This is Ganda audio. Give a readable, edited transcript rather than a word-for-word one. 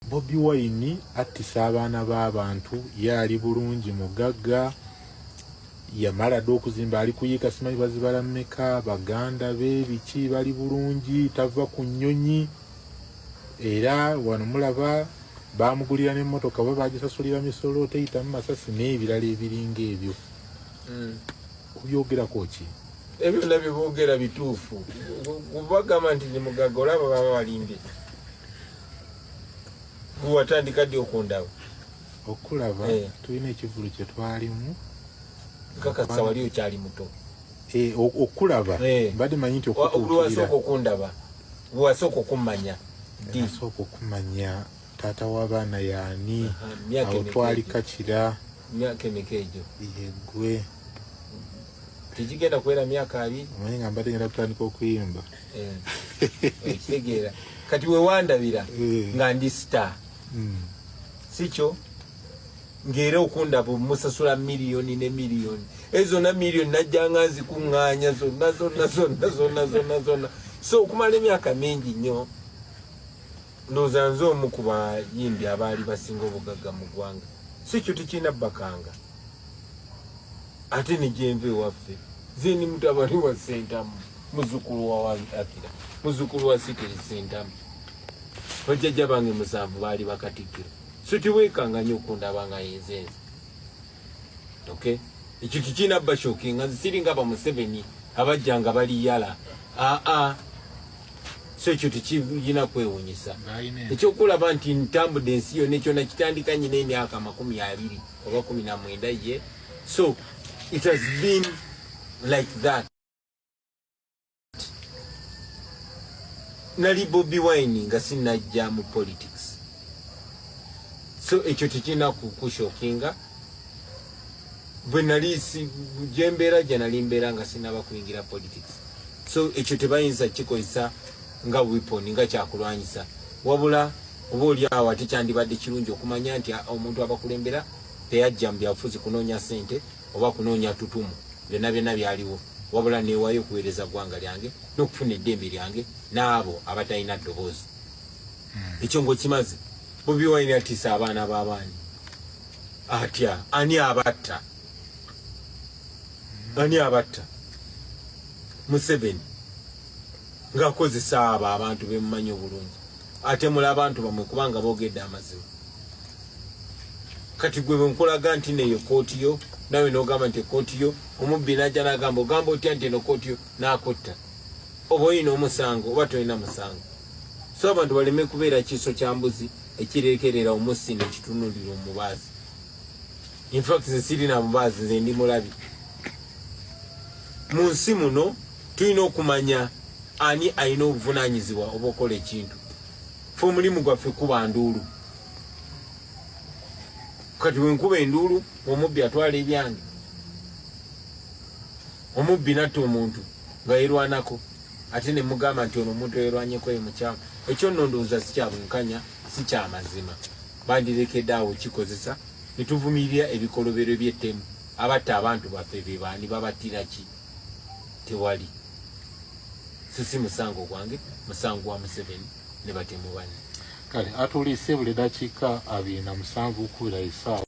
Bobi Wine attisa abaana b'abantu yali bulungi mugagga yamala dda okuzimba ali kuyiika simanyi bazibala mmeka baganda be biki bali bulungi tava ku nnyonyi era wano mulaba bamugulira n'emmotoka bwe bagisasulira misolo teyitamu masasi n'ebirala ebiringa ebyo. Kubyogerako ki? Ebyo nabyo boogera bituufu kubagamba nti ni mugagga olaba baba balimbye watandika ddi okundaba okulaba tulina ekivulu kye twalimu kakasa wali okyali muto okulaba mbadde manyi nti okutuukirira okundaba wasooka okummanya asooka okumanya taata w'abaana yaani awo twali kakira myaka emeka egyo yegwe tekigenda kuwera myaka 2 omanyi nga mbadde ngenda kutandika okuyimba ekitegeera kati wewandabira nga ndi star sikyo ng'era okundaba musasula miliyoni ne miliyoni ezona miliyoni najjanga nzikuŋŋaanya zonna so okumala emyaka mingi nnyo ndowooza nze omu ku bayimbi abaali basinga obugagga mu ggwanga sikyo tekirina bbakanga ate ne gyenva ewaffe zeni mutabani wa Sentamu muzukulu wa Akira muzukulu wa Sikiri Sentamu bajjajja bange 7 baali bakatikkiro so tiweekanga nnyo okundaba nga yenzenze okay ekyo tekirina bashokinga nze siringa ba Museveni abajjanga bali yala so ekyo tekirina kwewuunyisa ekyokulaba nti ntambudde ensi yonna ekyo nakitandika nyina emyaka 20 oba 19 ye so it has been like that. Nali Bobi Wine nga sinajja mu politics so ekyo tekirina kushokinga bwe nali jembeera gye nali mbeera nga sinaba kuyingira politics so ekyo tebayinza kikozesa nga weapon nga kyakulwanyisa wabula oba oli awo ate kyandibadde kirungi okumanya nti omuntu abakulembera teyajja mu byabufuzi kunoonya ssente oba kunoonya tutumu byonna byaliwo wabula neewayo okuweereza ggwanga lyange n'okufuna eddembe lyange n'abo abatalina ddoboozi ekyo ng'okimaze Bobi Wine atiisa abaana b'abaani atya ani abatta Museveni ng'akozesa abo abantu bemumanyi obulungi ate mula abantu bamwe kubanga boogedde amazima kati gwe bwenkulaga nti neyo kooti yo nawe n'ogamba nti kooti yo omubbi n'ajja n'agamba ogamba otya nti eno kooti yo n'akotta oba oyina omusango oba tolina musango so abantu baleme kubeera kiiso kya mbuzi ekirekerera omussi nekitunuulira omubaazi infact nze sirina mubaazi nze ndi mulabi mu nsi muno tulina okumanya ani alina obuvunaanyizibwa oba okola ekintu fe omulimu gwaffe kuba nduulu kati bwenkuba enduulu omubbi atwala ebyange omubbi natta omuntu nga yerwanako ate ne mugamba nti ono omuntu yerwanyeko ye mukyamu ekyo nno ndowooza si kyabwenkanya si kyamazima bandirekedde awo kikozesa ne tuvumirira ebikolobero by'ettemu abatta abantu baffe be baani babattira ki tewali si musango gwange musango wa Museveni ne batemu bane kale atuliise buli dakiika 27 okuwera isaawa